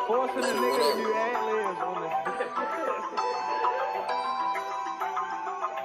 Forcing the nigga to do ad-libs on this.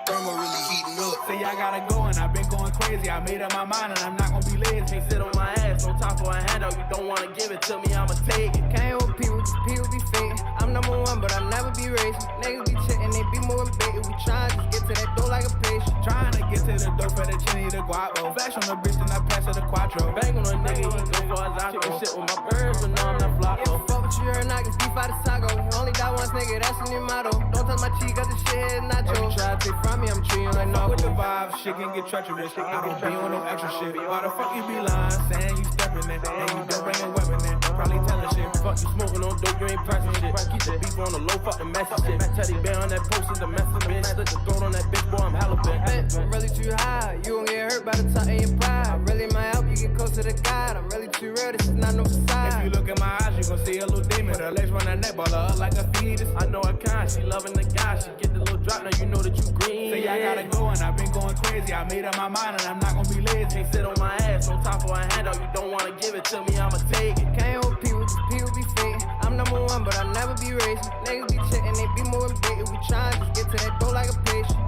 Thermal really heating up. Say I gotta go and I've been going crazy. I made up my mind and I'm not gonna be lazy. Can't sit on my ass, no time for a handout. You don't wanna give it to me, I'ma take it. Can't hold people, cause people be fake. I'm number one, but I never be racing. Niggas be checking, they be moving bait. We trying to just get to that door like a patient. Trying to get to the door for the chinny, the guapo. Flash on the bitch and I pass her the quattro. Bang on a nigga, he go for his outro. Shit with my birds, but no, I'm not If flocko. you fuck with you, you're not gonna beef out of taco. You only die once, nigga, that's the new motto. Don't touch my cheek, cause the shit is nacho. If you try to take from me, I'm treating you like Fuck with the narco. vibe, shit can get treacherous. I don't be on no extra shit. Why the fuck you be lying, saying you stepping in, and you don't bring a weapon in? Probably telling shit. Fuck you smoking on dope, you ain't pressing shit. Keep the beef on the low, fuck the message shit. Teddy bear on that post is the mess of the bitch. Slit the throat on that bitch, boy, I'm hella bent. I'm really too high, you gon' get hurt by the time in your pride. I really might help you get close to the God. I'm really too real, this is not no If you facade. look in my eyes, you gon' see a little demon. Her legs run her neck, ball her up like a fetus. I know I kind, she loving the guy. She get the little drop, now you know that you green. Say I gotta go and I've been going crazy. I made up my mind and I'm not gonna be lazy. Can't sit on my ass, no time for a handout. You don't wanna give it to me, I'ma take it. Can't hold people, cause people be fake. I'm number one, but I never be racing. Niggas be checking, they be moving bait. We trying to just get to that door like a patient.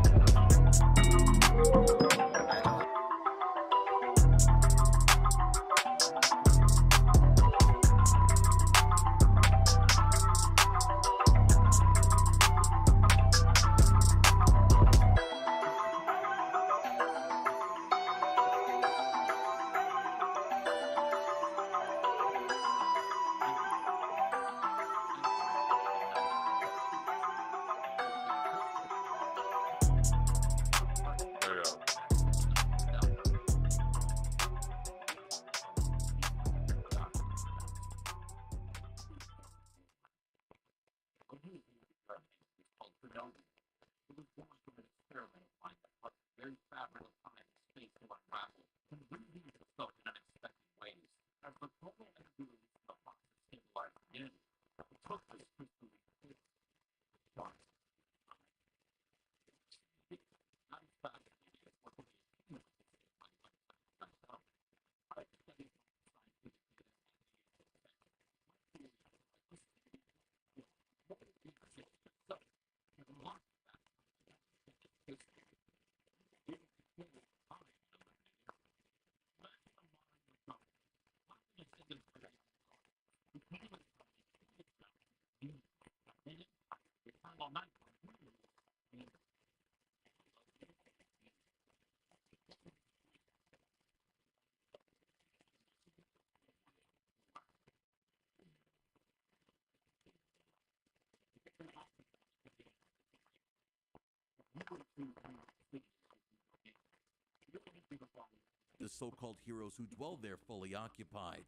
The so-called heroes who dwell there fully occupied.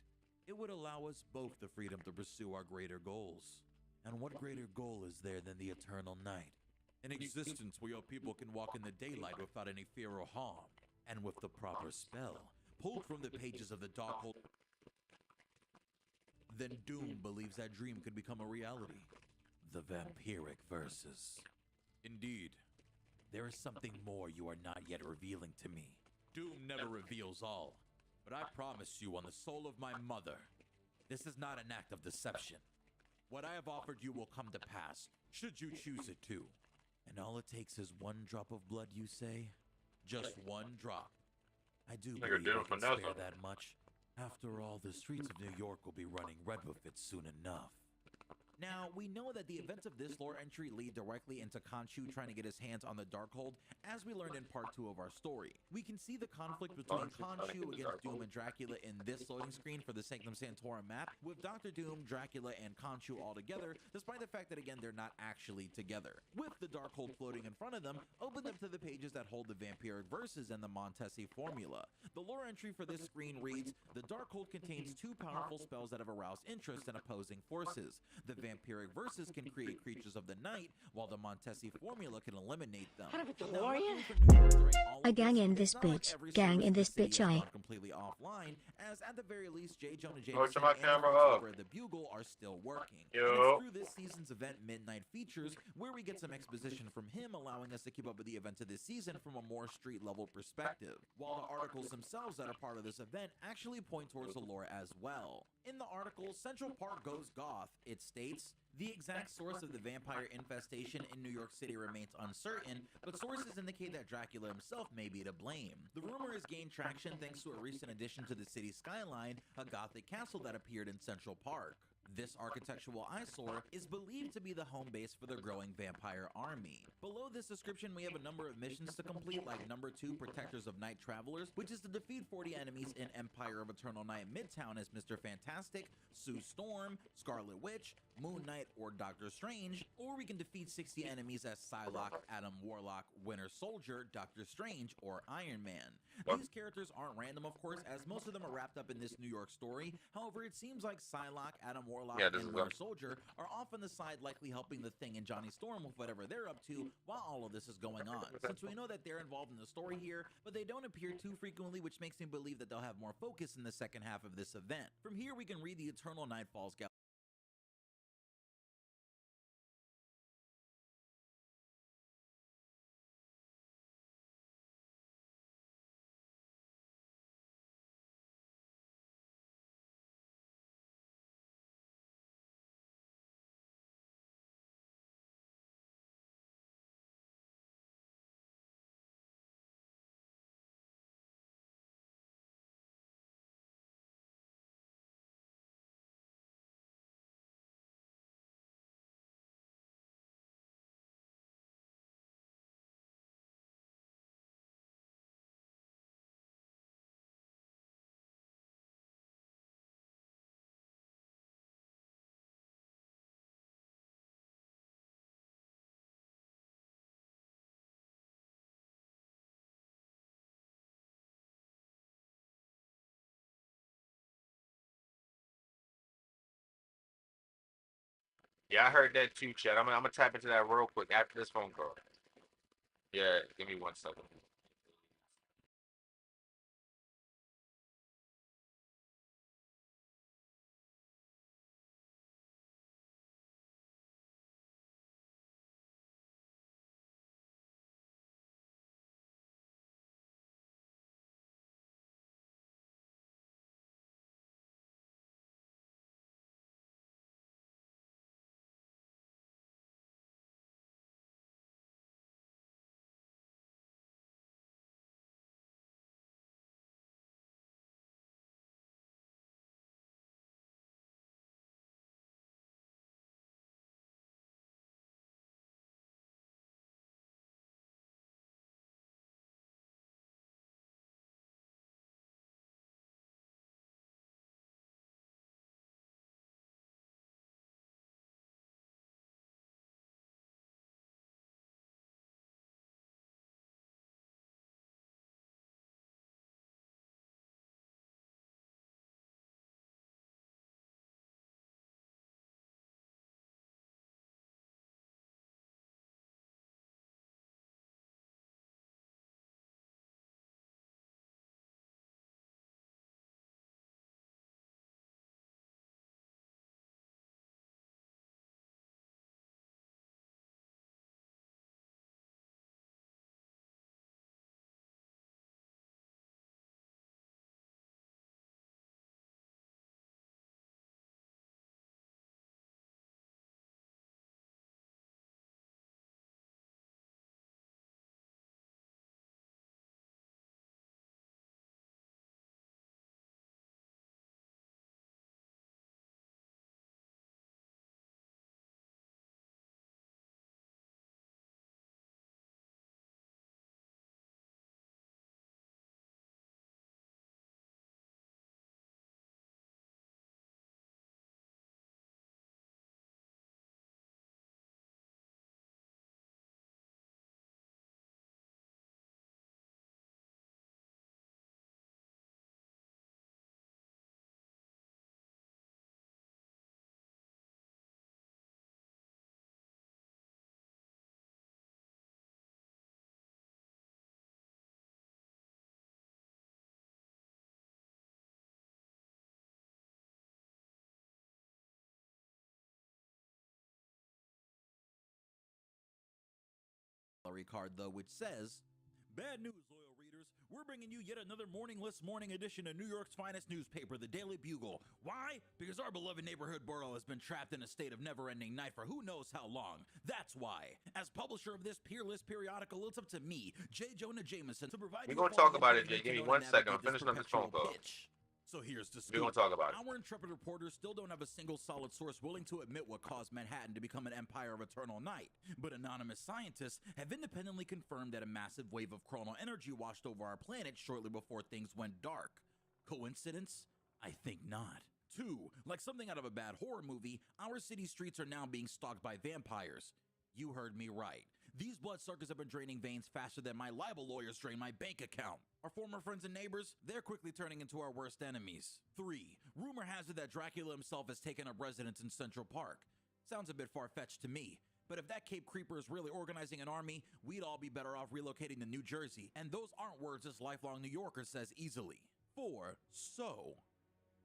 It would allow us both the freedom to pursue our greater goals. And what greater goal is there than the eternal night? An existence where your people can walk in the daylight without any fear or harm, and with the proper spell, pulled from the pages of the Darkhold. Then Doom believes that dream could become a reality. The vampiric verses. Indeed, there is something more you are not yet revealing to me. Doom never reveals all, but I promise you on the soul of my mother, this is not an act of deception. What I have offered you will come to pass, should you choose it to. And all it takes is one drop of blood, you say? Just one drop. I do believe I can spare that much. After all, the streets of New York will be running red with it soon enough. Now, we know that the events of this lore entry lead directly into Khonshu trying to get his hands on the Darkhold, as we learned in part 2 of our story. We can see the conflict between Khonshu against Doom and Dracula in this loading screen for the Sanctum Sanctorum map, with Dr. Doom, Dracula, and Khonshu all together, despite the fact that, again, they're not actually together. With the Darkhold floating in front of them, open them to the pages that hold the vampiric verses and the Montesi formula. The lore entry for this screen reads, the Darkhold contains 2 powerful spells that have aroused interest in opposing forces. The Vampiric Versus can create creatures of the night, while the Montesi formula can eliminate them. Kind of a Now, DeLorean? luckily for New York during all A of gang in it's this not like bitch, every gang service in this the city bitch has I. gone completely offline, as at the very least, J. Jonah turn Jameson my and the camera folks up. over at the Bugle are still working. Yo. And it's through this season's event, Midnight Features, where we get some exposition from him, allowing us to keep up with the events of this season from a more street-level perspective, while the articles themselves that are part of this event actually point towards the lore as well. In the article, Central Park Goes Goth, it states, the exact source of the vampire infestation in New York City remains uncertain, but sources indicate that Dracula himself may be to blame. The rumor has gained traction thanks to a recent addition to the city's skyline, a Gothic castle that appeared in Central Park. This architectural eyesore is believed to be the home base for the growing vampire army. Below this description, we have a number of missions to complete, like number 2, Protectors of Night Travelers, which is to defeat 40 enemies in Empire of Eternal Night Midtown as Mr. Fantastic, Sue Storm, Scarlet Witch, Moon Knight, or Doctor Strange, or we can defeat 60 enemies as Psylocke, Adam Warlock, Winter Soldier, Doctor Strange, or Iron Man. These characters aren't random, of course, as most of them are wrapped up in this New York story. However, it seems like Psylocke, Adam Warlock, Yeah, this and is Winter them. Soldier are off on the side, likely helping the Thing and Johnny Storm with whatever they're up to while all of this is going on. Since we know that they're involved in the story here, but they don't appear too frequently, which makes me believe that they'll have more focus in the second half of this event. From here, we can read the Eternal Nightfalls gallery. Yeah, I heard that too, Chad. I'm gonna tap into that real quick after this phone call. Yeah, give me 1 second. gallery card though, which says, "Bad news, loyal readers. We're bringing you yet another morningless morning edition of New York's finest newspaper, the Daily Bugle. Why? Because our beloved neighborhood borough has been trapped in a state of never-ending night for who knows how long. That's why. As publisher of this peerless periodical, it's up to me, J. Jonah Jameson, to provide We're you gonna with all talk the about it, information Jay. Give me to 1 second. I'm navigate this finishing up this phone perpetual call. pitch." So here's the scoop. We're gonna talk about it. Our intrepid reporters still don't have a single solid source willing to admit what caused Manhattan to become an empire of eternal night. But anonymous scientists have independently confirmed that a massive wave of chronal energy washed over our planet shortly before things went dark. Coincidence? I think not. 2. Like something out of a bad horror movie, our city streets are now being stalked by vampires. You heard me right. These bloodsuckers have been draining veins faster than my libel lawyers drain my bank account. Our former friends and neighbors, they're quickly turning into our worst enemies. 3. Rumor has it that Dracula himself has taken up residence in Central Park. Sounds a bit far-fetched to me. But if that Cape Creeper is really organizing an army, we'd all be better off relocating to New Jersey. And those aren't words this lifelong New Yorker says easily. 4. So,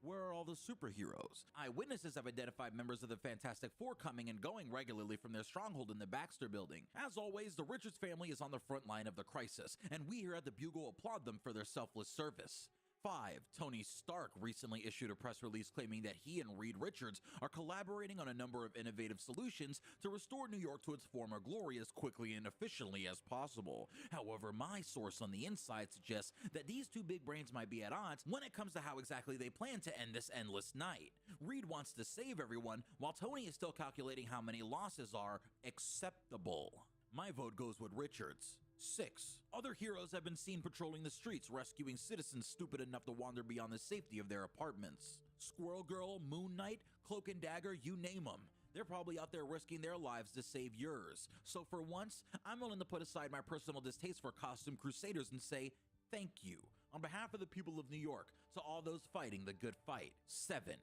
where are all the superheroes? Eyewitnesses have identified members of the Fantastic Four coming and going regularly from their stronghold in the Baxter Building. As always, the Richards family is on the front line of the crisis, and we here at the Bugle applaud them for their selfless service. 5. Tony Stark recently issued a press release claiming that he and Reed Richards are collaborating on a number of innovative solutions to restore New York to its former glory as quickly and efficiently as possible. However, my source on the inside suggests that these two big brains might be at odds when it comes to how exactly they plan to end this endless night. Reed wants to save everyone, while Tony is still calculating how many losses are acceptable. My vote goes with Richards. 6. Other heroes have been seen patrolling the streets, rescuing citizens stupid enough to wander beyond the safety of their apartments. Squirrel Girl, Moon Knight, Cloak and Dagger, you name them. They're probably out there risking their lives to save yours. So for once, I'm willing to put aside my personal distaste for costume crusaders and say thank you, on behalf of the people of New York, to all those fighting the good fight. 7.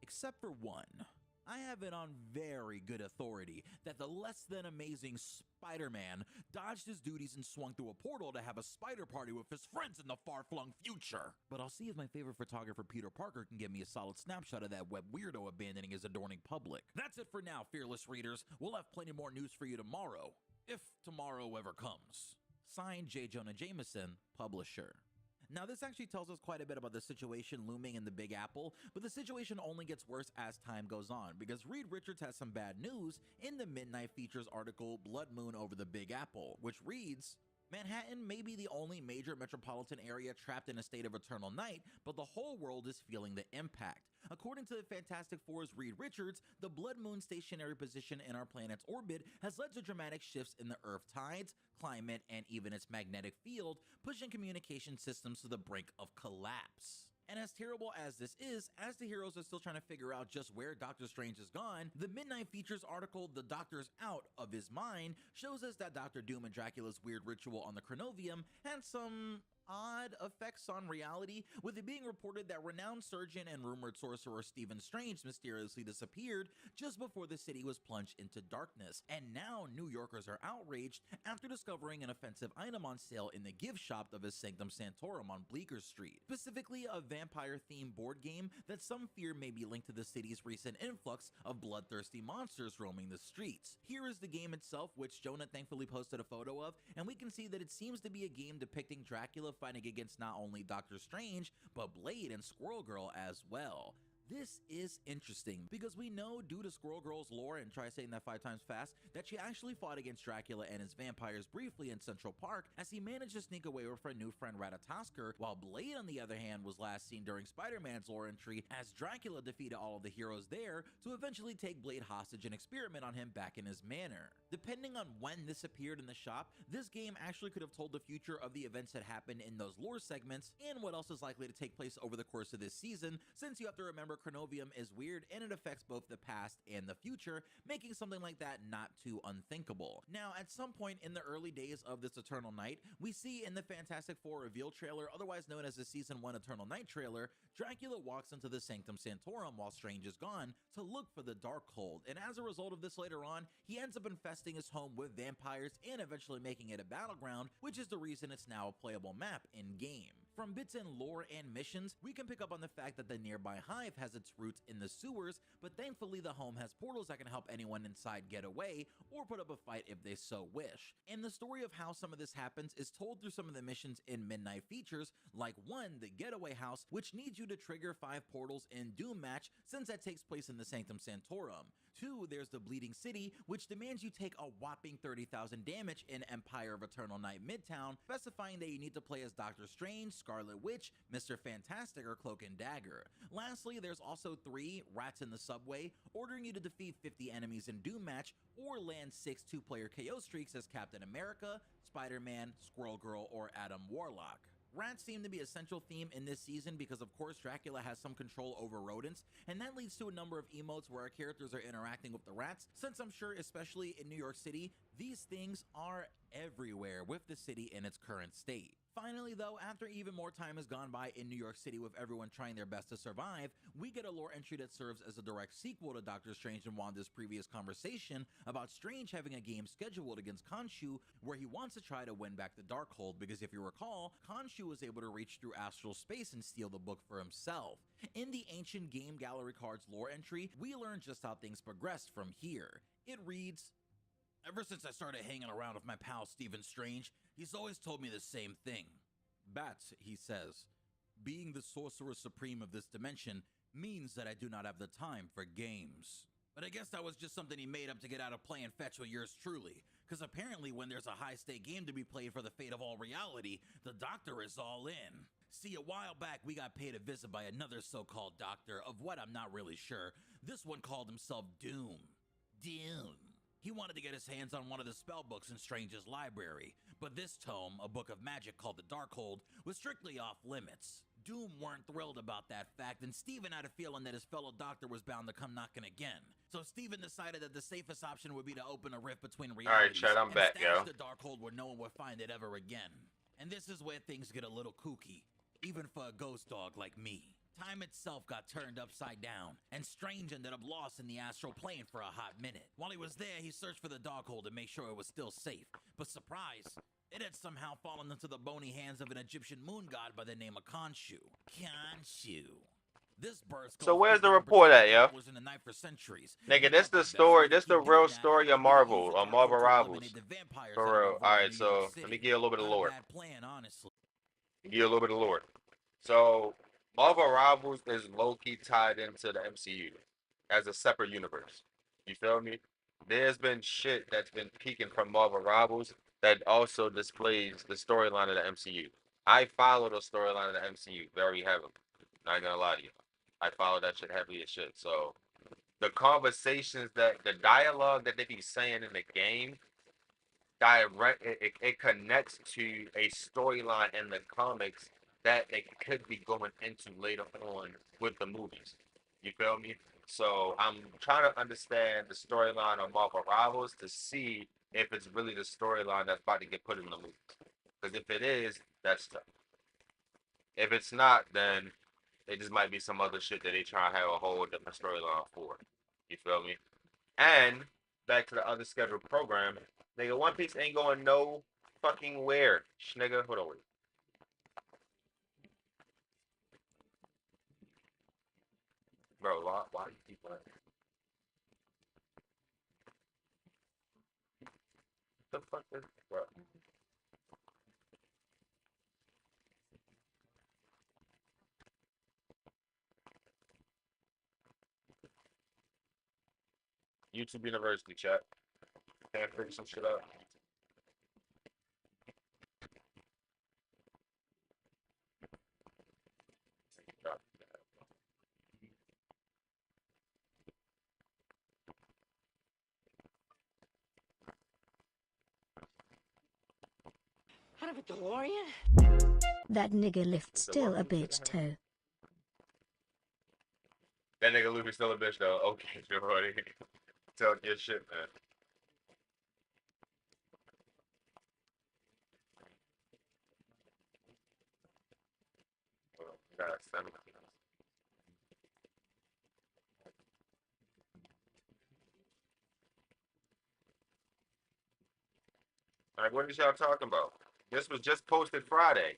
Except for one. I have it on very good authority that the less than amazing Spider-Man dodged his duties and swung through a portal to have a spider party with his friends in the far-flung future. But I'll see if my favorite photographer Peter Parker can get me a solid snapshot of that web weirdo abandoning his adoring public. That's it for now, fearless readers. We'll have plenty more news for you tomorrow, if tomorrow ever comes. Signed, J. Jonah Jameson, publisher. Now, this actually tells us quite a bit about the situation looming in the Big Apple, but the situation only gets worse as time goes on, because Reed Richards has some bad news in the Midnight Features article Blood Moon over the Big Apple, which reads, Manhattan may be the only major metropolitan area trapped in a state of eternal night, but the whole world is feeling the impact. According to the Fantastic Four's Reed Richards, the Blood Moon's stationary position in our planet's orbit has led to dramatic shifts in the Earth tides, climate, and even its magnetic field, pushing communication systems to the brink of collapse. And as terrible as this is, as the heroes are still trying to figure out just where Doctor Strange is gone, the Midnight Features article The Doctor's Out of His Mind shows us that Dr. Doom and Dracula's weird ritual on the Chronovium had some odd effects on reality, with it being reported that renowned surgeon and rumored sorcerer Stephen Strange mysteriously disappeared just before the city was plunged into darkness. And now New Yorkers are outraged after discovering an offensive item on sale in the gift shop of his Sanctum Sanctorum on Bleecker Street, specifically a vampire-themed board game that some fear may be linked to the city's recent influx of bloodthirsty monsters roaming the streets. Here is the game itself, which Jonah thankfully posted a photo of, and we can see that it seems to be a game depicting Dracula fighting against not only Doctor Strange, but Blade and Squirrel Girl as well. This is interesting because we know, due to Squirrel Girl's lore, and try saying that 5 times fast, that she actually fought against Dracula and his vampires briefly in Central Park as he managed to sneak away with her new friend Ratatoskr, while Blade on the other hand was last seen during Spider-Man's lore entry as Dracula defeated all of the heroes there to eventually take Blade hostage and experiment on him back in his manor. Depending on when this appeared in the shop, this game actually could have told the future of the events that happened in those lore segments and what else is likely to take place over the course of this season, since you have to remember Chronovium is weird and it affects both the past and the future, making something like that not too unthinkable. Now, at some point in the early days of this Eternal Night, we see in the Fantastic Four reveal trailer, otherwise known as the Season 1 Eternal Night trailer, Dracula walks into the Sanctum Sanctorum while Strange is gone to look for the Darkhold, and as a result of this later on, he ends up infesting his home with vampires and eventually making it a battleground, which is the reason it's now a playable map in-game. From bits and lore and missions, we can pick up on the fact that the nearby hive has its roots in the sewers, but thankfully the home has portals that can help anyone inside get away or put up a fight if they so wish. And the story of how some of this happens is told through some of the missions in Midnight Features, like 1, the Getaway House, which needs you to trigger 5 portals in Doom Match since that takes place in the Sanctum Sanctorum. 2, there's the Bleeding City, which demands you take a whopping 30,000 damage in Empire of Eternal Night Midtown, specifying that you need to play as Doctor Strange, Scarlet Witch, Mr. Fantastic, or Cloak and Dagger. Lastly, there's also 3, Rats in the Subway, ordering you to defeat 50 enemies in Doom Match or land 6 2-player KO streaks as Captain America, Spider-Man, Squirrel Girl, or Adam Warlock. Rats seem to be a central theme in this season because of course Dracula has some control over rodents, and that leads to a number of emotes where our characters are interacting with the rats, since I'm sure especially in New York City, these things are everywhere with the city in its current state. Finally though, after even more time has gone by in New York City with everyone trying their best to survive, we get a lore entry that serves as a direct sequel to Doctor Strange and Wanda's previous conversation about Strange having a game scheduled against Khonshu where he wants to try to win back the Darkhold, because if you recall, Khonshu was able to reach through astral space and steal the book for himself. In the Ancient Game Gallery Cards lore entry, we learn just how things progressed from here. It reads, "Ever since I started hanging around with my pal Stephen Strange, he's always told me the same thing. Bats, he says, being the sorcerer supreme of this dimension means that I do not have the time for games. But I guess that was just something he made up to get out of playing fetch with yours truly, because apparently when there's a high-stake game to be played for the fate of all reality, the doctor is all in. See, a while back we got paid a visit by another so-called doctor, of what I'm not really sure. This one called himself Doom. Doom. He wanted to get his hands on one of the spell books in Strange's library, but this tome, a book of magic called the Darkhold, was strictly off limits. Doom weren't thrilled about that fact, and Steven had a feeling that his fellow doctor was bound to come knocking again. So Steven decided that the safest option would be to open a rift between realities Chat, I'm and back, yo. stash the Darkhold where no one would find it ever again. And this is where things get a little kooky, even for a ghost dog like me. Time itself got turned upside down, and Strange ended up lost in the astral plane for a hot minute. While he was there, he searched for the Darkhold to make sure it was still safe. But surprise, it had somehow fallen into the bony hands of an Egyptian moon god by the name of Khonshu. Khonshu. This burst. So where's the report at, yo? Was in the night for centuries. Nigga, this the story. This the real story of Marvel, or Marvel Rivals. For real. Alright, so let me give you a little bit of lore. Give you a little bit of lore. So Marvel Rivals is low-key tied into the MCU as a separate universe. You feel me? There's been shit that's been peeking from Marvel Rivals that also displays the storyline of the MCU. I follow the storyline of the MCU very heavily. Not gonna lie to you. I follow that shit heavily as shit. So the conversations the dialogue that they be saying in the game, it connects to a storyline in the comics that they could be going into later on with the movies. You feel me? So I'm trying to understand the storyline of Marvel Rivals to see if it's really the storyline that's about to get put in the movies. Because if it is, that's tough. If it's not, then it just might be some other shit that they try to have a whole different storyline for. You feel me? And back to the other scheduled program, nigga, One Piece ain't going no fucking where. Nigga, hold on. Wait. Bro, why do you keep playing? The fuck is, bro? YouTube University, chat. Can't figure some shit out. Out of a DeLorean? That nigga lift still a bitch toe. That nigga Luffy still a bitch though. Okay, Jordy. Tell your shit, man. Oh, God, send me. Like, what is y'all talking about? This was just posted Friday.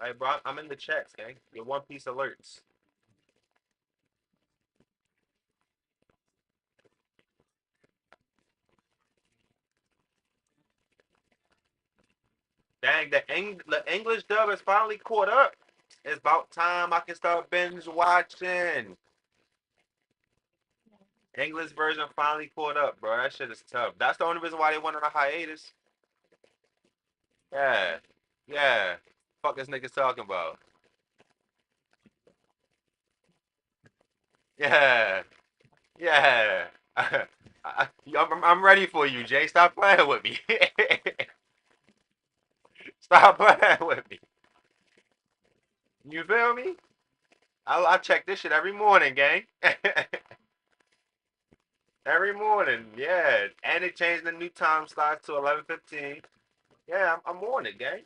Like, bro, I'm in the chats, gang. Your One Piece alerts. Dang, the English dub is finally caught up. It's about time I can start binge watching. English version finally caught up, bro. That shit is tough. That's the only reason why they went on a hiatus. Yeah. Yeah. Fuck this niggas talking about. Yeah. Yeah. I'm ready for you, Jay. Stop playing with me. Stop playing with me. You feel me? I check this shit every morning, gang. Every morning, yeah. And they changed the new time slot to 11:15. Yeah, I'm on it, gang.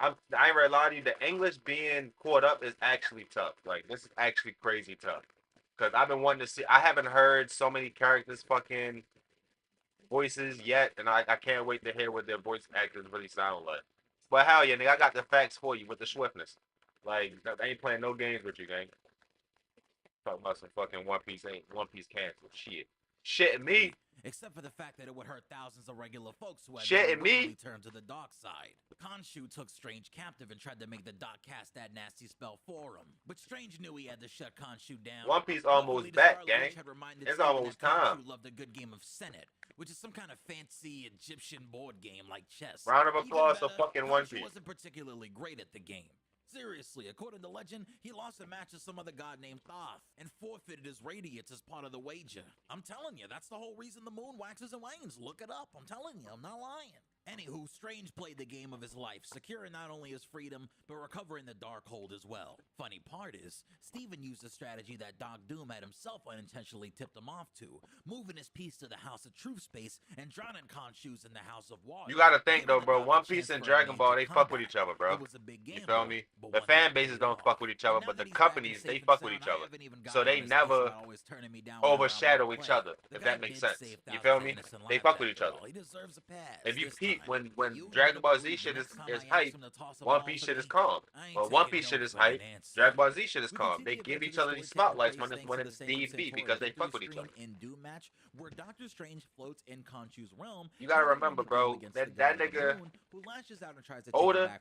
I ain't gonna lie to you. The English being caught up is actually tough. Like, this is actually crazy tough. Cause I've been wanting to see. I haven't heard so many characters fucking voices yet, and I can't wait to hear what their voice actors really sound like. But hell yeah, nigga, I got the facts for you with the swiftness. Like, I ain't playing no games with you, gang. Talking about some fucking One Piece canceled. Shit. Shit at me. Except for the fact that it would hurt thousands of regular folks who had Shit at me. turned to the dark side. Khonshu took Strange captive and tried to make the Doc cast that nasty spell for him. But Strange knew he had to shut Khonshu down. One Piece almost back, gang. It's almost time. Khonshu loved a good game of Senet, which is some kind of fancy Egyptian board game like chess. Round of applause for fucking One Piece. Khonshu wasn't particularly great at the game. Seriously, according to legend, he lost a match to some other god named Thoth and forfeited his radiance as part of the wager. I'm telling you, that's the whole reason the moon waxes and wanes. Look it up. I'm telling you, I'm not lying. Anywho, Strange played the game of his life, securing not only his freedom, but recovering the Darkhold as well. Funny part is, Steven used a strategy that Doc Doom had himself unintentionally tipped him off to, moving his piece to the House of Truth space and drowning Khonshu's in the House of Water. You gotta think though, bro. One Piece and Dragon Ball, they fuck with each other, bro. You feel me? The fan bases don't fuck with each other, but the companies, they fuck with each other. So they never overshadow each other, if that makes sense. You feel me? They fuck with each other. If you peep, when Dragon Ball Z shit is hype, One Piece shit is calm. Well, One Piece shit is hype, Dragon Ball Z shit is calm. They give each other these spotlights when it's DP because they fuck with each other. Where Doctor Strange floats in Khonshu's realm. You gotta remember, bro, that nigga Oda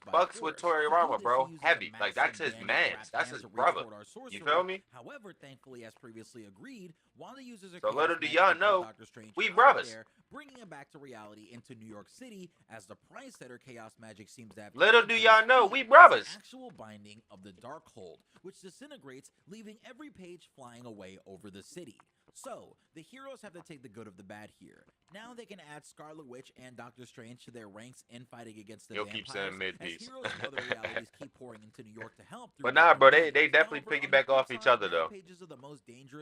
fucks with Toriyama, bro, heavy. Like, that's his man. That's his brother. You feel me? However, thankfully, as previously agreed, while the users are so little do y'all know, we brothers. Bringing him back to reality into New York City as the price setter Chaos Magic seems to have. Little do y'all know, we brothers. Actual binding of the Darkhold, which disintegrates, leaving every page flying away over the city. So, the heroes have to take the good of the bad here. Now they can add Scarlet Witch and Doctor Strange to their ranks in fighting against the vampires. Keep saying mid-piece. Heroes of other realities keep pouring into New York to help. But nah, bro, they definitely piggyback off each other, though.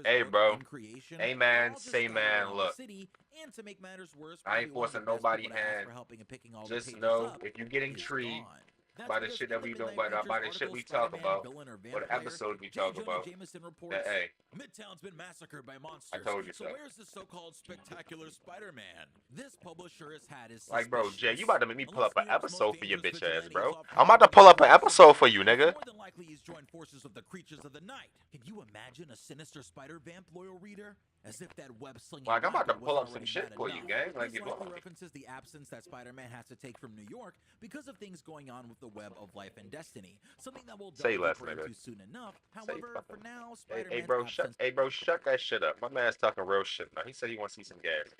Hey, bro. Hey, man. Say, man, look. And to make matters worse, I ain't forcing nobody's hand. Just know, if you're getting treated by the shit that we don't, by the shit we talk about, or the episodes we talk about, that, hey, Midtown's been massacred by monsters. I told you so. So where's the so-called spectacular Spider-Man? This publisher has had his like, bro, Jay, you about to make me pull up an episode for your bitch ass, bro. I'm about to pull up an episode for you, nigga. More than likely, he's joined forces with the creatures of the night. Can you imagine a sinister Spider-Vamp loyal reader? As if that web-slinging like, I'm about to pull up some shit for you, gang. Like, this likely references the absence that Spider-Man has to take from New York because of things going on with the web of life and destiny. Something that we'll say less, deeper nigga. into soon enough. However, for now, Spider-Man's hey, bro, shut that shit up. My man's talking real shit now. He said he wants to see some gas.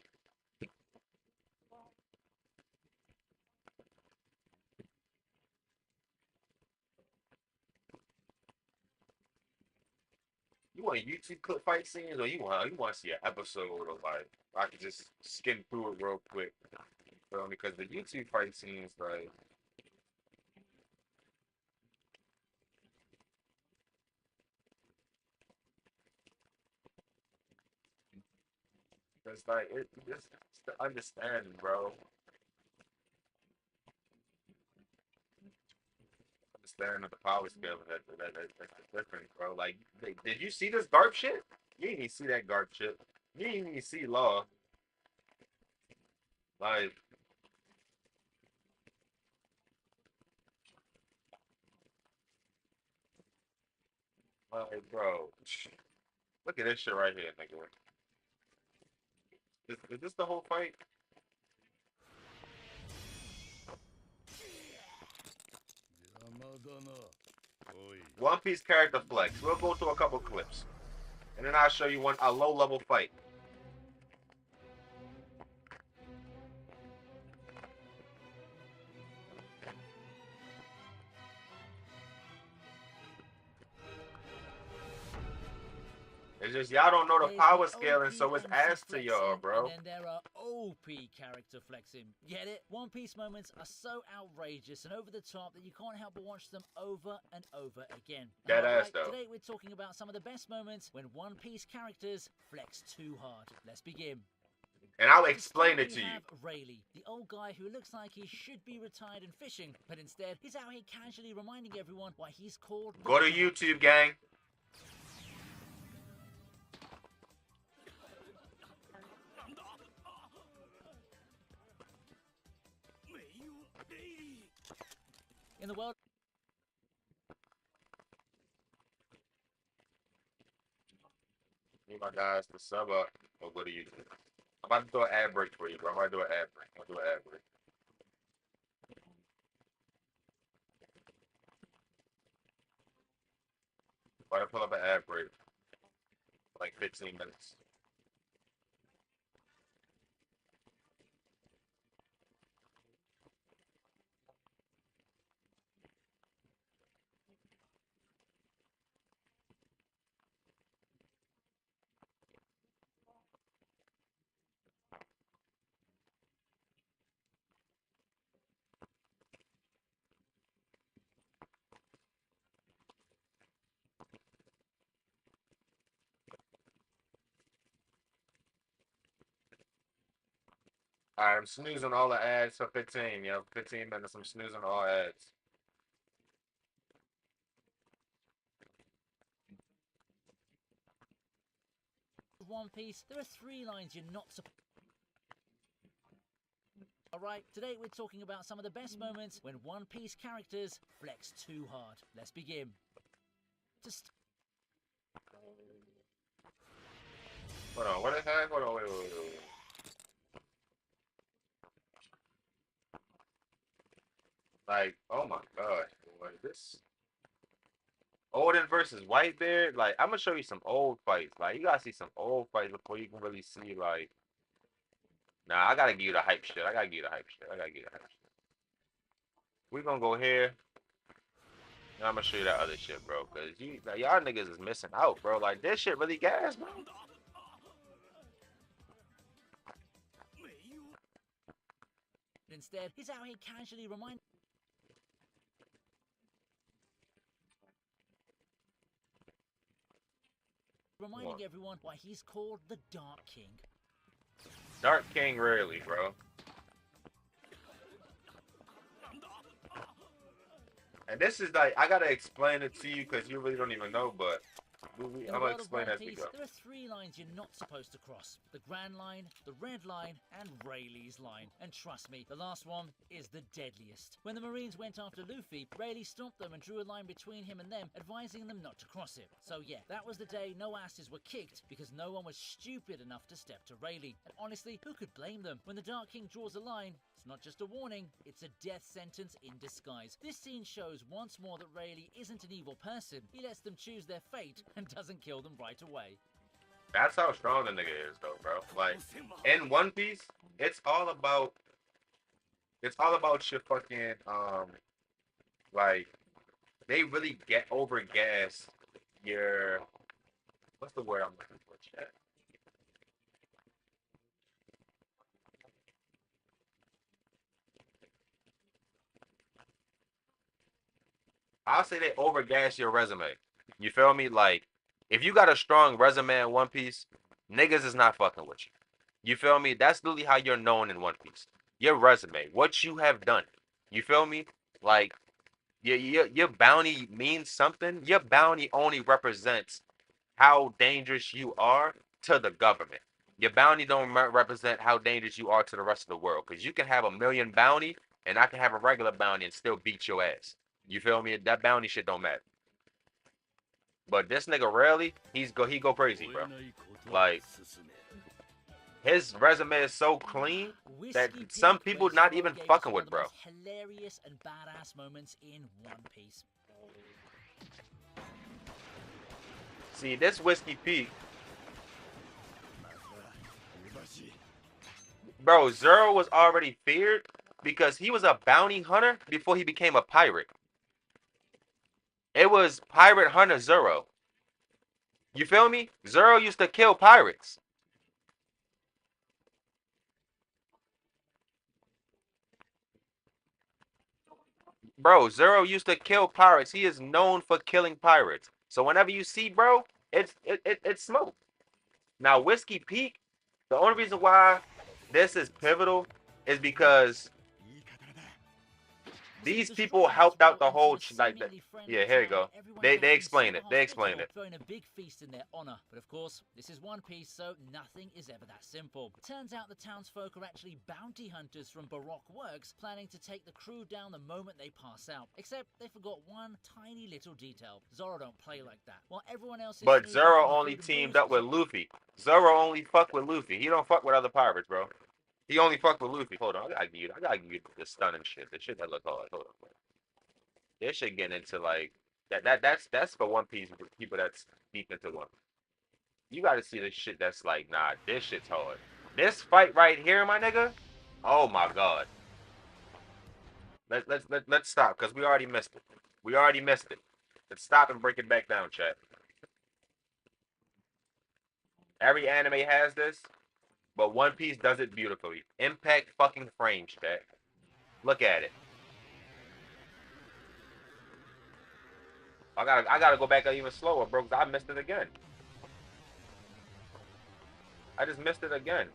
You want YouTube clip fight scenes, or you want to see an episode of, like, I could just skim through it real quick. Because the YouTube fight scenes, like, it's like it's the understanding, bro. Understanding of the power scale that's different, bro. Like, did you see this Garp shit? You didn't even see that Garp shit. You didn't even see Law. Like, Like, bro, look at this shit right here, nigga. Is this the whole fight? One Piece character flex. We'll go through a couple clips, and then I'll show you a low level fight. It's just y'all don't know the power scaling, so it's ass to y'all, bro. And then there are OP character flexing. Get it? One Piece moments are so outrageous and over the top that you can't help but watch them over and over again. That ass, though. Today we're talking about some of the best moments when One Piece characters flex too hard. Let's begin. And I'll explain it to you. Rayleigh, the old guy who looks like he should be retired and fishing, but instead he's out here casually reminding everyone why he's called. Go to YouTube, gang. In the world. Need my guys to sub up or go to YouTube. I'm about to do an ad break for you, bro. I'm about to do an ad break. I'm gonna do an ad break. I'm about to pull up an ad break. Like 15 minutes. Alright, I'm snoozing all the ads for 15, 15 minutes. I'm snoozing all ads. One Piece, there are 3 lines you're not supposed. Alright, today we're talking about some of the best moments when One Piece characters flex too hard. Let's begin. Hold on, what the heck? Hold on, wait. Like, oh my god, what is this? Odin versus Whitebeard? Like, I'm gonna show you some old fights. Like, you gotta see some old fights before you can really see, like... Nah, I gotta give you the hype shit. We gonna go here. And I'm gonna show you that other shit, bro. Cause y'all niggas is missing out, bro. Like, this shit really gas, bro. Instead, he's out here casually reminding everyone why he's called the Dark King. Dark King rarely, bro. And this is like, I gotta explain it to you because you really don't even know, but I'm gonna explain as we go. There are 3 lines you're not supposed to cross. The Grand Line, the Red Line, and Rayleigh's Line. And trust me, the last one is the deadliest. When the Marines went after Luffy, Rayleigh stopped them and drew a line between him and them, advising them not to cross it. So yeah, that was the day no asses were kicked because no one was stupid enough to step to Rayleigh. And honestly, who could blame them? When the Dark King draws a line, it's not just a warning, it's a death sentence in disguise. This scene shows once more that Rayleigh isn't an evil person. He lets them choose their fate and doesn't kill them right away. That's how strong the nigga is, though, bro. Like, in One Piece, it's all about your fucking, like, they really get over gas your, what's the word I'm looking for, chat? I'll say they overgas your resume. You feel me? Like, if you got a strong resume in One Piece, niggas is not fucking with you. You feel me? That's literally how you're known in One Piece. Your resume, what you have done. You feel me? Like, your bounty means something. Your bounty only represents how dangerous you are to the government. Your bounty don't represent how dangerous you are to the rest of the world. Because you can have a million bounty, and I can have a regular bounty and still beat your ass. You feel me? That bounty shit don't matter. But this nigga rarely, he go crazy, bro. Like, his resume is so clean that some people not even fucking with, bro. Hilarious and badass moments in One Piece. See, this Whiskey Peak, bro, Zoro was already feared because he was a bounty hunter before he became a pirate. It was Pirate Hunter Zoro. You feel me? Zoro used to kill pirates. Bro, Zoro used to kill pirates. He is known for killing pirates. So whenever you see, bro, it's smoke. Now, Whiskey Peak, the only reason why this is pivotal is because these people helped out the whole like that. Yeah, here you go. They explain it. They explain it. Throwing a big feast in their honor, but of course, this is One Piece, so nothing is ever that simple. Turns out the townsfolk are actually bounty hunters from Baroque Works, planning to take the crew down the moment they pass out. Except they forgot one tiny little detail. Zoro don't play like that. While everyone else is but Zoro only teamed up with Luffy. Zoro only fuck with Luffy. He don't fuck with other pirates, bro. He only fucked with Luffy. Hold on, I gotta give you the stunning shit. The shit that look hard. Hold on. This shit getting into like that's for One Piece people that's deep into One. You gotta see this shit that's like, nah, this shit's hard. This fight right here, my nigga. Oh my god. Let's stop because we already missed it. We already missed it. Let's stop and break it back down, chat. Every anime has this. But One Piece does it beautifully. Impact fucking frames, chat. Look at it. I gotta go back even slower, bro, because I missed it again. I just missed it again.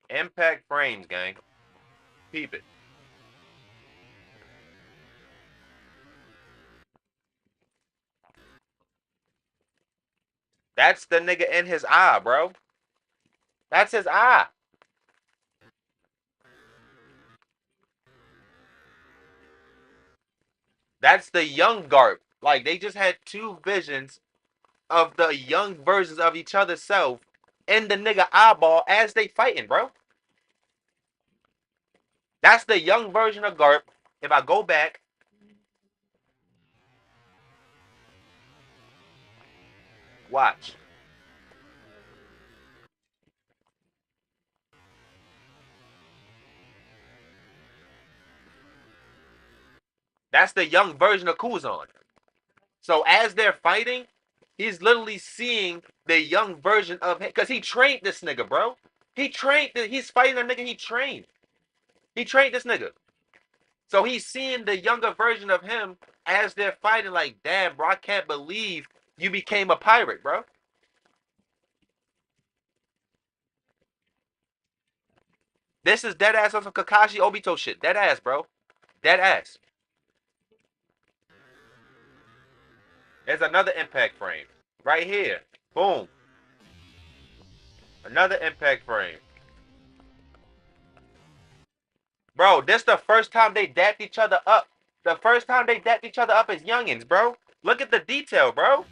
Impact frames, gang. Peep it. That's the nigga in his eye, bro. That's his eye. That's the young Garp. Like, they just had two visions of the young versions of each other's self in the nigga eyeball as they fighting, bro. That's the young version of Garp. If I go back, watch. That's the young version of Kuzan. So as they're fighting, he's literally seeing the young version of him. Because he trained this nigga, bro. He's fighting a nigga he trained. He trained this nigga. So he's seeing the younger version of him as they're fighting like, damn, bro, I can't believe you became a pirate, bro. This is dead ass on some Kakashi Obito shit. Dead ass, bro. Dead ass. There's another impact frame. Right here. Boom. Another impact frame. Bro, this the first time they dapped each other up. The first time they dapped each other up as youngins, bro. Look at the detail, bro.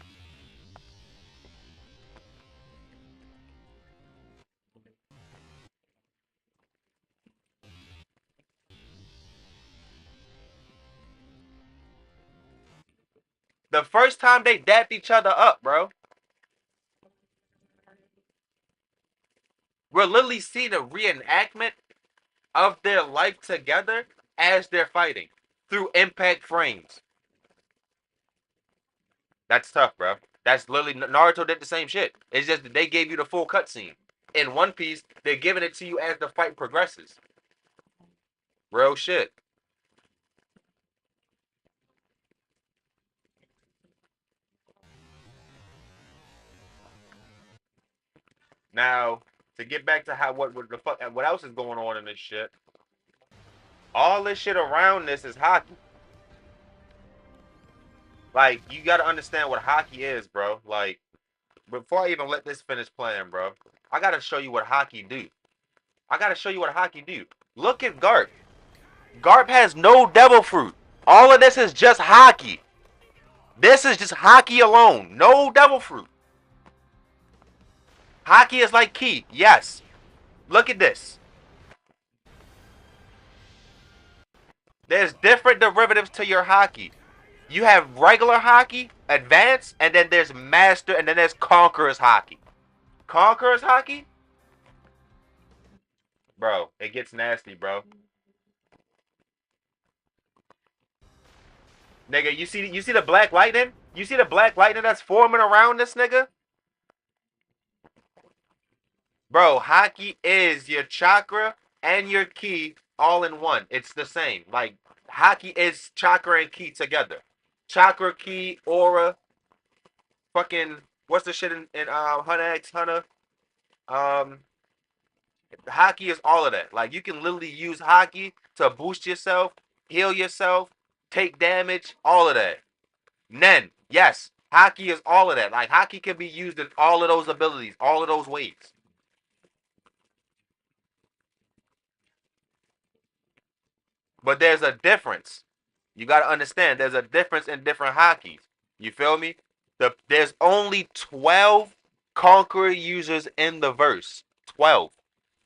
The first time they dapped each other up, bro. We're literally seeing a reenactment of their life together as they're fighting through impact frames. That's tough, bro. That's literally, Naruto did the same shit. It's just that they gave you the full cutscene. In One Piece, they're giving it to you as the fight progresses. Real shit. Now, to get back to what else is going on in this shit. All this shit around this is hockey. Like, you gotta understand what hockey is, bro. Like, before I even let this finish playing, bro, I gotta show you what hockey do. I gotta show you what hockey do. Look at Garp. Garp has no devil fruit. All of this is just hockey. This is just hockey alone. No devil fruit. Hockey is like ki. Yes. Look at this. There's different derivatives to your hockey. You have regular hockey, advanced, and then there's master, and then there's conqueror's hockey. Conqueror's hockey? Bro, it gets nasty, bro. Nigga, you see the black lightning? You see the black lightning that's forming around this nigga? Bro, hockey is your chakra and your ki all in one. It's the same. Like, hockey is chakra and ki together. Chakra, ki, aura, fucking, what's the shit in Hunter x Hunter? Hockey is all of that. Like, you can literally use hockey to boost yourself, heal yourself, take damage, all of that. Nen, yes, hockey is all of that. Like, hockey can be used in all of those abilities, all of those ways. But there's a difference. You got to understand, there's a difference in different hockeys. You feel me? There's only 12 Conqueror users in the verse. 12.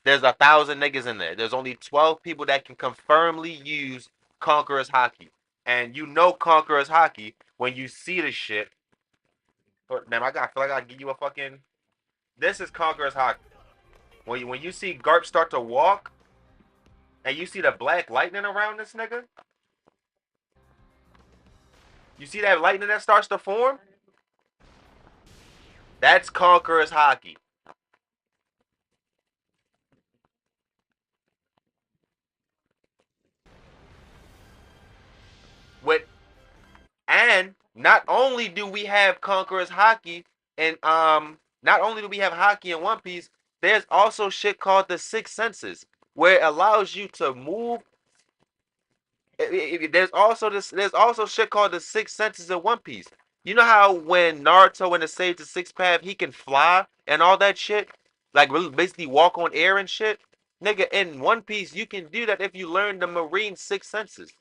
There's 1,000 niggas in there. There's only 12 people that can confirmly use Conqueror's hockey. And you know Conqueror's hockey when you see the shit. Damn, I feel like I gotta give you a fucking... This is Conqueror's hockey. When you see Garp start to walk, and you see the black lightning around this nigga, you see that lightning that starts to form? That's Conqueror's hockey. And not only do we have Conqueror's hockey, and not only do we have hockey in One Piece, there's also shit called the Six Senses, where it allows you to move. There's also shit called the Six Senses in One Piece. You know how when Naruto in the Sage the Six Path, he can fly and all that shit, like really basically walk on air and shit. Nigga, in One Piece, you can do that if you learn the Marine Six Senses.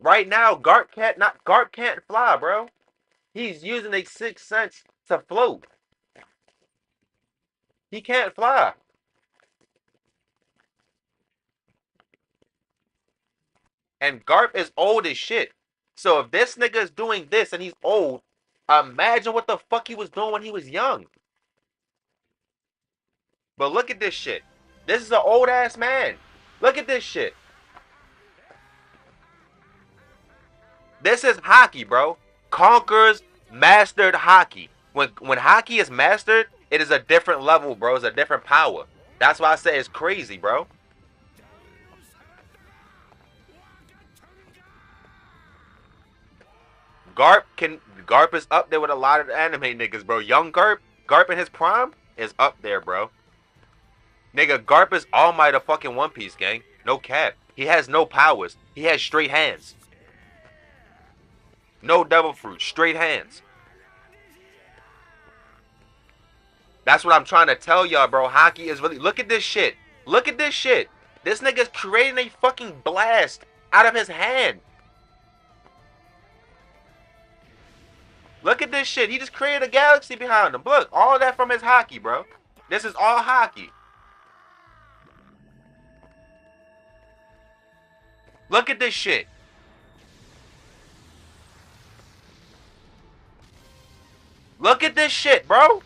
Right now, Garp can't fly, bro. He's using a sixth sense to float. He can't fly. And Garp is old as shit. So if this nigga is doing this and he's old, imagine what the fuck he was doing when he was young. But look at this shit. This is an old ass man. Look at this shit. This is hockey, bro. Conquerors mastered hockey. When hockey is mastered, it is a different level, bro. It's a different power. That's why I say it's crazy, bro. Garp is up there with a lot of the anime niggas, bro. Young Garp in his prime is up there, bro. Nigga, Garp is All Might of fucking One Piece, gang. No cap. He has no powers. He has straight hands. No devil fruit, straight hands. That's what I'm trying to tell y'all, bro. Hockey is really... Look at this shit. Look at this shit. This nigga's creating a fucking blast out of his hand. Look at this shit. He just created a galaxy behind him. Look, all that from his hockey, bro. This is all hockey. Look at this shit. Look at this shit, bro.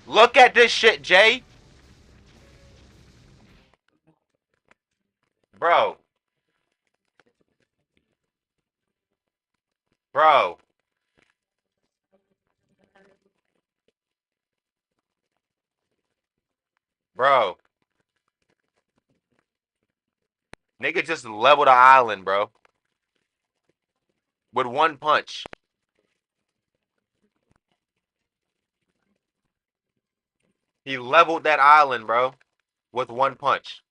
Look at this shit, Jay. Bro. Bro. Bro. Nigga just leveled the island, bro. With one punch. He leveled that island, bro. With one punch.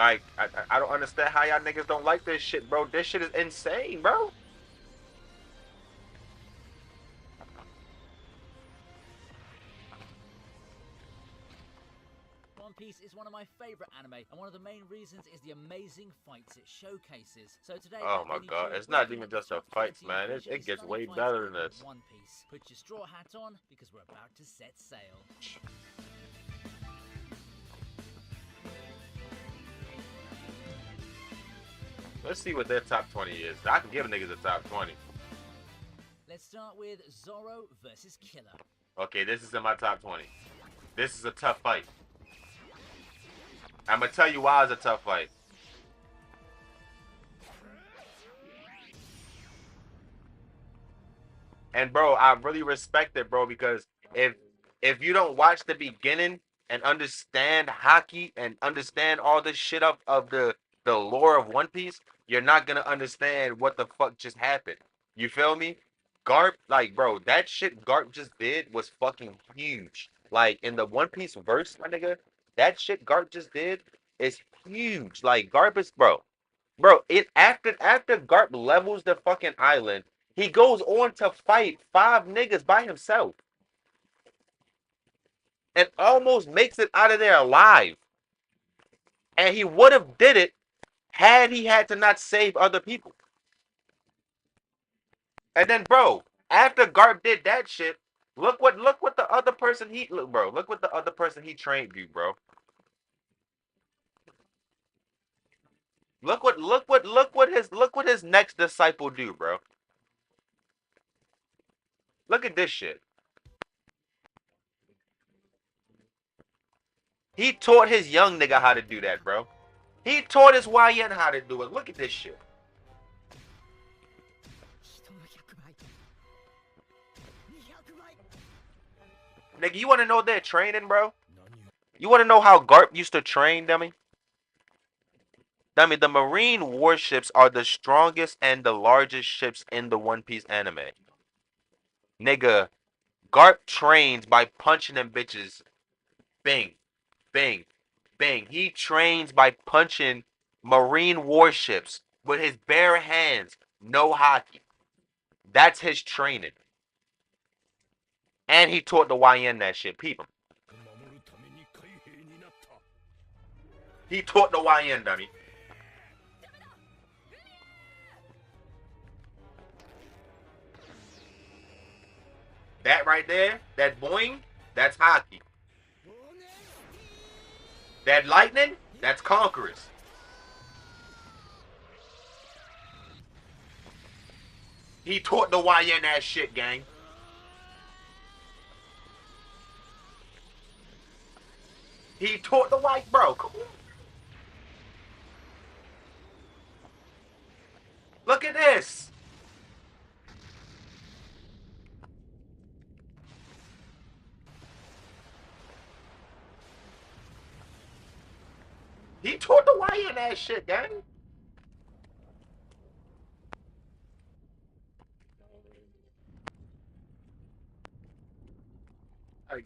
Like, I don't understand how y'all niggas don't like this shit, bro. This shit is insane, bro. One Piece is one of my favorite anime, and one of the main reasons is the amazing fights it showcases. So today, Oh my god, it's not even just the fights, man. It gets way better than this. One Piece. Put your straw hat on because we're about to set sail. Let's see what their top 20 is. I can give niggas a top 20. Let's start with Zoro versus Killer. Okay, this is in my top 20. This is a tough fight. I'm gonna tell you why it's a tough fight. And bro, I really respect it, bro, because if you don't watch the beginning and understand hockey and understand all this shit of the lore of One Piece, you're not gonna understand what the fuck just happened. You feel me? Garp, like, bro, that shit Garp just did was fucking huge. Like, in the One Piece verse, my nigga, that shit Garp just did is huge. Like, Garp is, bro, after Garp levels the fucking island, he goes on to fight 5 niggas by himself. And almost makes it out of there alive. And he would have did it had he had to not save other people. And then, bro, after Garp did that shit, look what the other person look what the other person he trained you, bro. Look what his next disciple do, bro. Look at this shit. He taught his young nigga how to do that, bro. He taught his YN how to do it. Look at this shit. Nigga, you want to know their training, bro? You want to know how Garp used to train, dummy? Dummy, the Marine warships are the strongest and the largest ships in the One Piece anime. Nigga, Garp trains by punching them bitches. Bing, bing, bing. He trains by punching Marine warships with his bare hands. No hockey. That's his training. And he taught the YN that shit. Peep him. He taught the YN, dummy. That right there, that boing, that's hockey. That lightning, that's conquerors. He taught the YN that shit, gang. He taught the white, bro. Come on. Look at this. He taught the YN that shit, gang.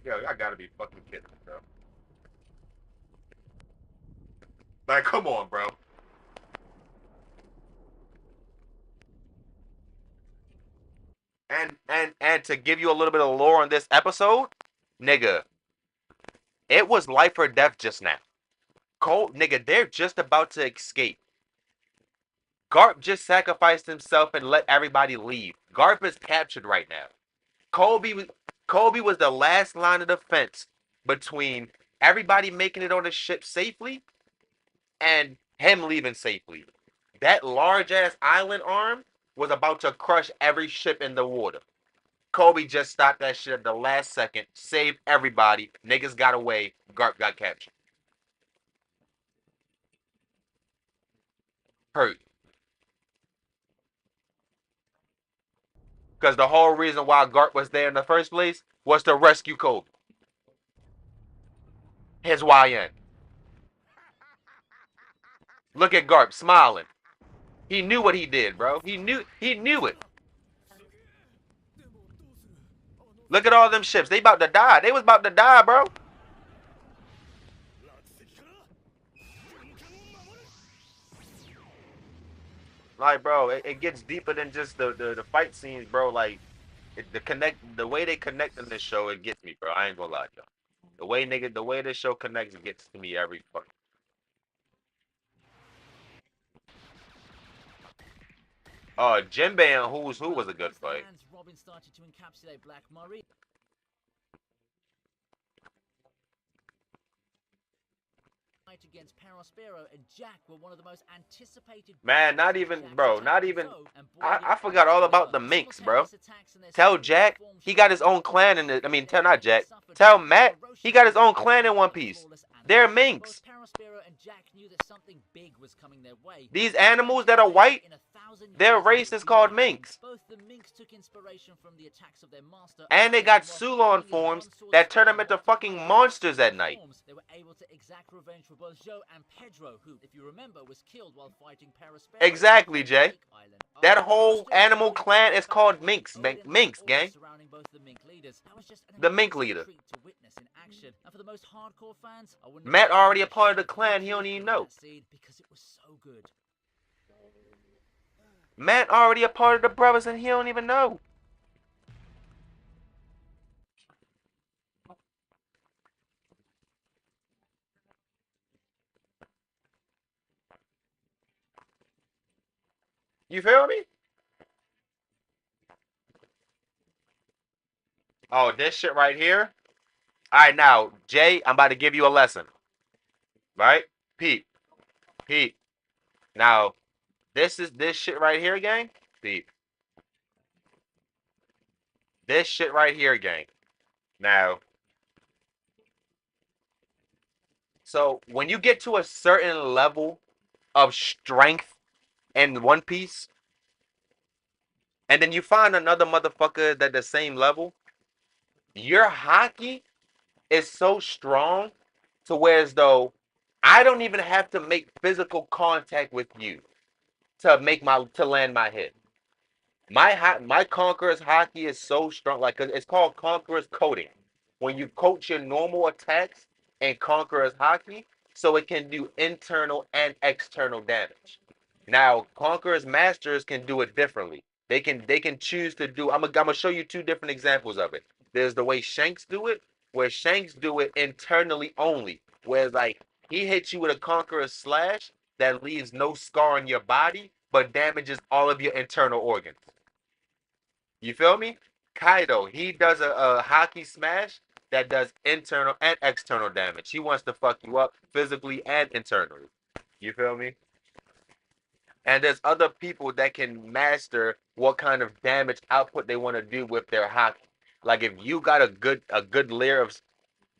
Yo, I gotta be fucking kidding me, bro. Like, come on, bro. And to give you a little bit of lore on this episode, nigga, it was life or death just now. Cole, nigga, they're just about to escape. Garp just sacrificed himself and let everybody leave. Garp is captured right now. Kobe was the last line of defense between everybody making it on the ship safely and him leaving safely. That large ass island arm was about to crush every ship in the water. Kobe just stopped that shit at the last second, saved everybody. Niggas got away. Garp got captured. Hurt. Because the whole reason why Garp was there in the first place was to rescue Kobe. His YN. Look at Garp smiling. He knew what he did, bro. He knew it. Look at all them ships. They about to die. They was about to die, bro. Like, bro, it gets deeper than just the fight scenes, bro. Like, the way they connect in this show, it gets me, bro. I ain't gonna lie, yo. The way this show connects, it gets to me every fucking. Jinbei and Who's Who was a good fight. Robin started to encapsulate Black Murray. Against Perospero and Jack were one of the most anticipated. Man, not even, bro, not even. I forgot all about the Minks, bro. Tell Jack he got his own clan in the. I mean, tell not Jack. Tell Matt he got his own clan in One Piece. They're Minks. These animals that are white, their race is called Minks. And they got Sulon forms that turn them into fucking monsters at night. They were able to exact revenge for both Zhou and Pedro, who, if you remember, was killed while fighting Perospero. Exactly, Jay. That whole animal clan is called Minks, Minks, gang. The Mink leader. Matt already a part of the clan, he don't even know. Matt already a part of the brothers and he don't even know. You feel me? Oh, this shit right here. All right, now, Jay, I'm about to give you a lesson. Right? Pete. Now, this shit right here, gang. Pete. This shit right here, gang. Now, so when you get to a certain level of strength in One Piece, and then you find another motherfucker that the same level, your haki is so strong to where as though I don't even have to make physical contact with you to land my hit. My Conqueror's haki is so strong, like it's called Conqueror's coating. When you coat your normal attacks and Conqueror's haki, so it can do internal and external damage. Now, Conqueror's masters can do it differently. They can choose to do. I'm gonna show you two different examples of it. There's the way Shanks do it, where Shanks do it internally only, whereas like he hits you with a Conqueror's slash that leaves no scar on your body, but damages all of your internal organs. You feel me? Kaido, he does a haki smash that does internal and external damage. He wants to fuck you up physically and internally. You feel me? And there's other people that can master what kind of damage output they want to do with their haki. Like if you got a good layer of,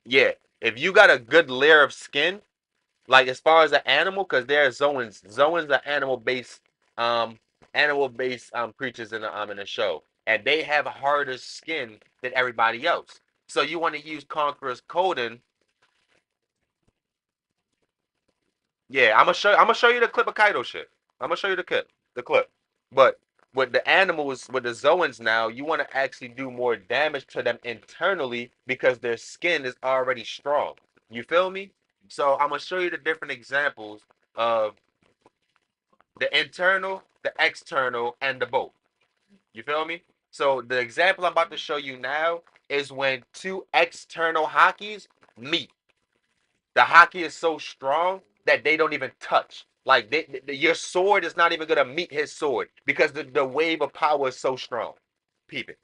if you got a good layer of skin, like as far as an animal, because there are Zoans. Zoans are animal-based creatures in the show, and they have harder skin than everybody else. So you want to use Conqueror's Coating. Yeah, I'm gonna show you the clip of Kaido shit. I'm gonna show you the clip. But with the animals, with the Zoans now, you want to actually do more damage to them internally because their skin is already strong. You feel me? So I'm gonna show you the different examples of the internal, the external, and the both. You feel me? So the example I'm about to show you now is when two external hakis meet. The haki is so strong that they don't even touch. Like your sword is not even gonna meet his sword because the wave of power is so strong. Peep it.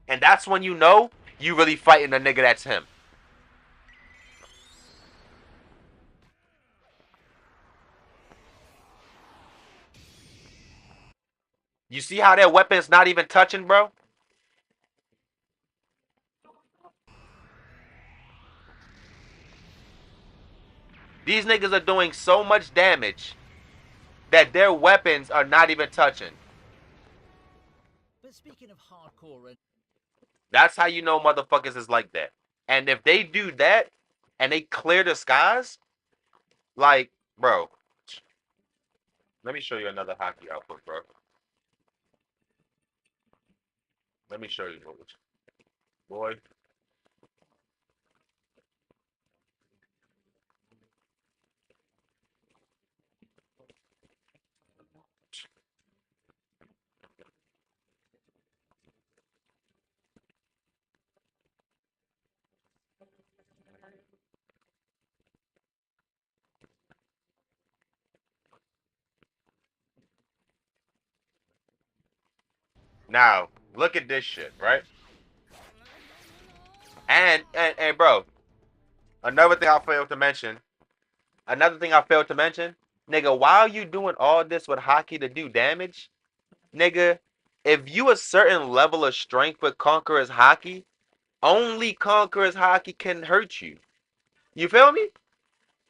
And that's when you know you really fighting a nigga that's him. You see how their weapon's not even touching, bro? These niggas are doing so much damage that their weapons are not even touching. But speaking of hardcore, that's how you know motherfuckers is like that. And if they do that and they clear the skies, like, bro, let me show you another haki output, bro. Let me show you, boy. Now, look at this shit, right? And bro, another thing I failed to mention. Nigga, while you doing all this with Haki to do damage, nigga, if you a certain level of strength with Conqueror's Haki, only Conqueror's Haki can hurt you. You feel me?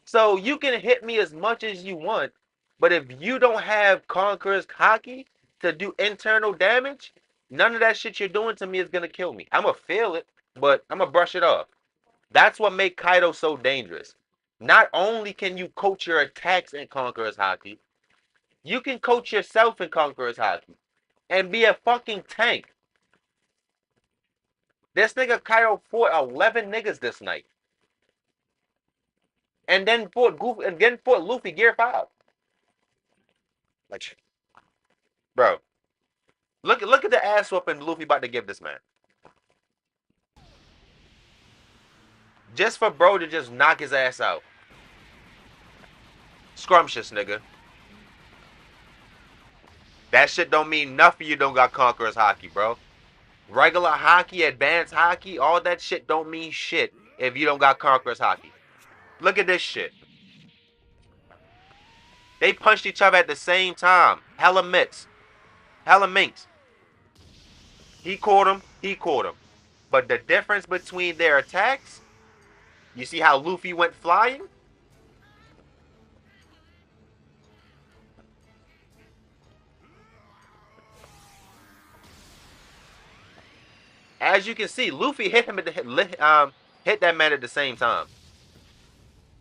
So you can hit me as much as you want, but if you don't have Conqueror's Haki to do internal damage, none of that shit you're doing to me is gonna kill me. I'ma feel it, but I'ma brush it off. That's what makes Kaido so dangerous. Not only can you coach your attacks in Conqueror's Haki, you can coach yourself in Conqueror's Haki and be a fucking tank. This nigga Kaido fought 11 niggas this night. And then fought Luffy Gear 5. Like, bro. Look at the ass whooping Luffy about to give this man. Just for bro to just knock his ass out. Scrumptious, nigga. That shit don't mean nothing. You don't got Conqueror's Haki, bro. Regular Haki, advanced Haki, all that shit don't mean shit if you don't got Conqueror's Haki. Look at this shit. They punched each other at the same time. Hella minks. He caught him. But the difference between their attacks, you see how Luffy went flying? As you can see, Luffy hit him at hit that man at the same time.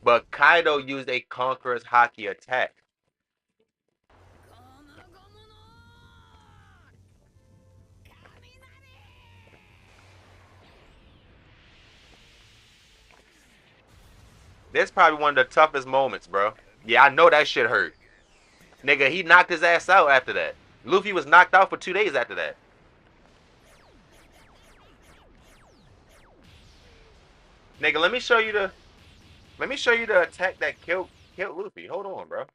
But Kaido used a Conqueror's Haki attack. This is probably one of the toughest moments, bro. Yeah, I know that shit hurt. Nigga, he knocked his ass out after that. Luffy was knocked out for 2 days after that. Nigga, let me show you the attack that killed Luffy. Hold on, bro.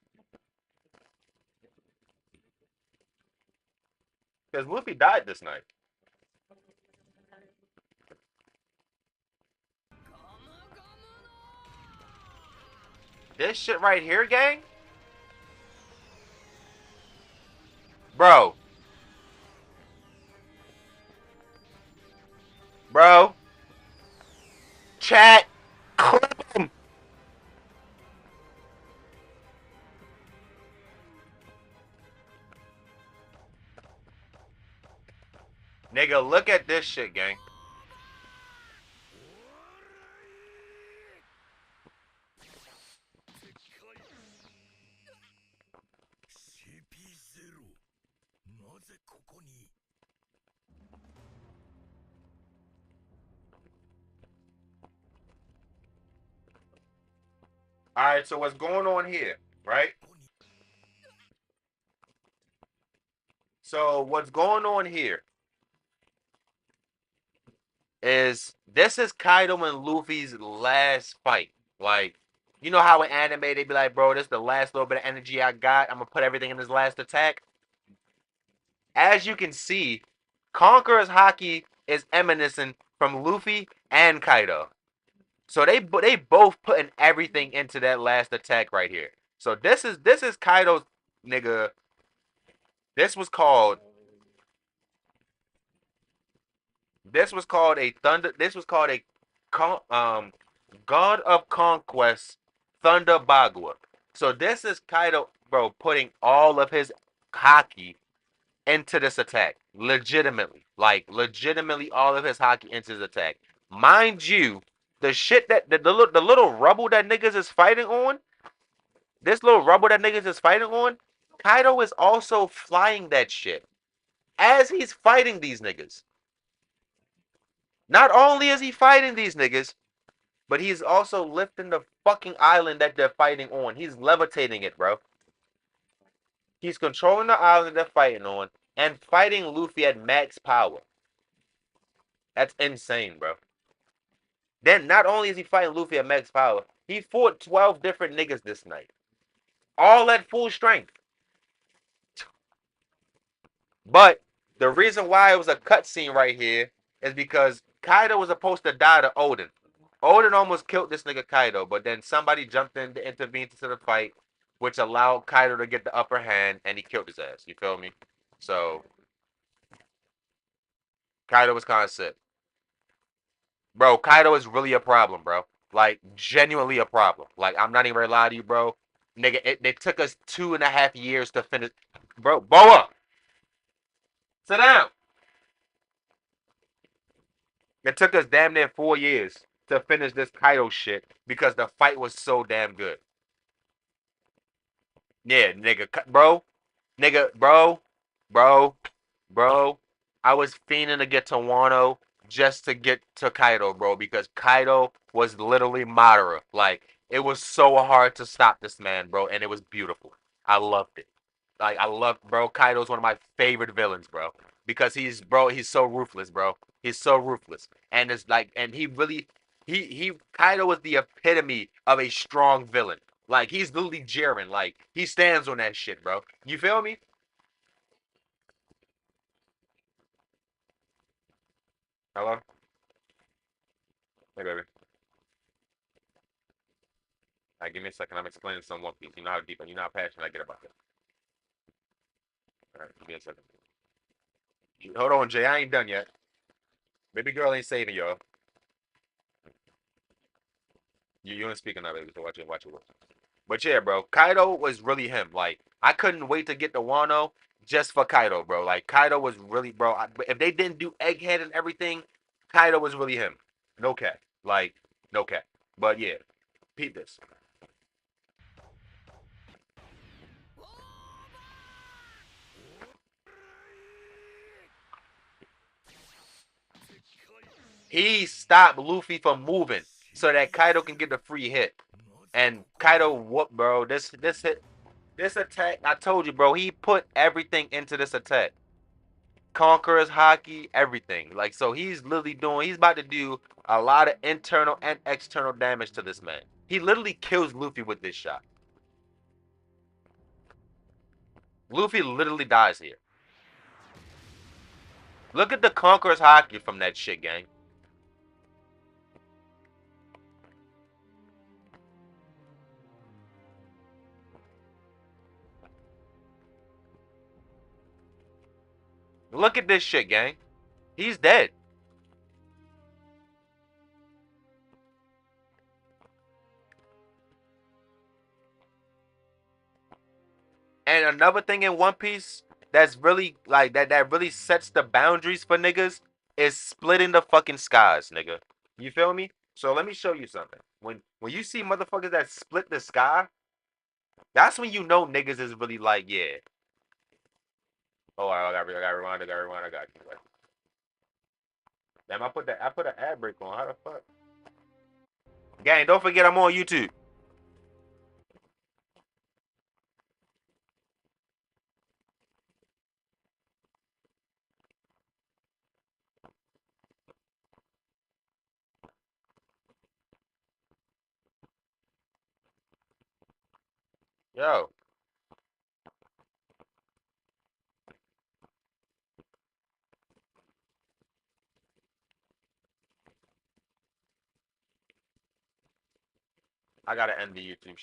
Because Luffy died this night. This shit right here, gang? Bro. Chat. Clip him. Nigga, look at this shit, gang. Alright, so what's going on here, right? So what's going on here is this is Kaido and Luffy's last fight. Like, you know how in anime they be like, bro, this is the last little bit of energy I got. I'm going to put everything in this last attack. As you can see, Conqueror's Haki is eminent from Luffy and Kaido. So they both putting everything into that last attack right here. So this is Kaido's, nigga. This was called a thunder. This was called a God of Conquest Thunder Bagua. So this is Kaido, bro, putting all of his Haki into this attack. Legitimately. Like, legitimately all of his Haki into his attack. Mind you, the shit that, the little rubble that niggas is fighting on, Kaido is also flying that shit. As he's fighting these niggas. Not only is he fighting these niggas, but he's also lifting the fucking island that they're fighting on. He's levitating it, bro. He's controlling the island they're fighting on and fighting Luffy at max power. That's insane, bro. Then not only is he fighting Luffy at max power, he fought 12 different niggas this night. All at full strength. But The reason why it was a cutscene right here is because Kaido was supposed to die to Odin. Odin almost killed this nigga Kaido, but then somebody jumped in to intervene into the fight, which allowed Kaido to get the upper hand, and he killed his ass. You feel me? So Kaido was kind of sick. Bro, Kaido is really a problem, bro. Like, genuinely a problem. Like, I'm not even gonna lie to you, bro. Nigga, it took us 2.5 years to finish. Bro, Boa! Sit down! It took us damn near 4 years to finish this Kaido shit because the fight was so damn good. Yeah, nigga, bro. Nigga, bro. I was fiending to get to Wano just to get to Kaido, bro, because Kaido was literally Madara. Like, it was so hard to stop this man, bro, and it was beautiful. I loved it. Like, bro, Kaido's one of my favorite villains, bro, because he's so ruthless, bro. He's so ruthless. And it's like, and he really, Kaido was the epitome of a strong villain. Like, he's literally Jiren. Like, he stands on that shit, bro. You feel me? Hello? Hey, baby. Alright, give me a second. I'm explaining some One Piece. You know how deep and you know how passionate I get about this. Alright, give me a second. Hold on, Jay. I ain't done yet. Baby girl ain't saving y'all. You ain't speaking now, baby, so watch it. But yeah, bro, Kaido was really him. Like, I couldn't wait to get to Wano just for Kaido, bro. Like, Kaido was really, bro. If they didn't do Egghead and everything, Kaido was really him. No cap. Like, no cap. But yeah, peep this. He stopped Luffy from moving so that Kaido can get the free hit. And Kaido whooped, bro. This attack, I told you, bro, he put everything into this attack. Conqueror's Haki, everything. Like, so he's about to do a lot of internal and external damage to this man. He literally kills Luffy with this shot. Luffy literally dies here. Look at the Conqueror's Haki from that shit, gang. Look at this shit, gang. He's dead. And another thing in One Piece that's really like that really sets the boundaries for niggas is splitting the fucking skies, nigga. You feel me? So let me show you something. When you see motherfuckers that split the sky, that's when you know niggas is really like, yeah. Oh, I got rewind, I got you. Damn, I put an ad break on. How the fuck? Gang, don't forget I'm on YouTube. Yo. I gotta end the YouTube.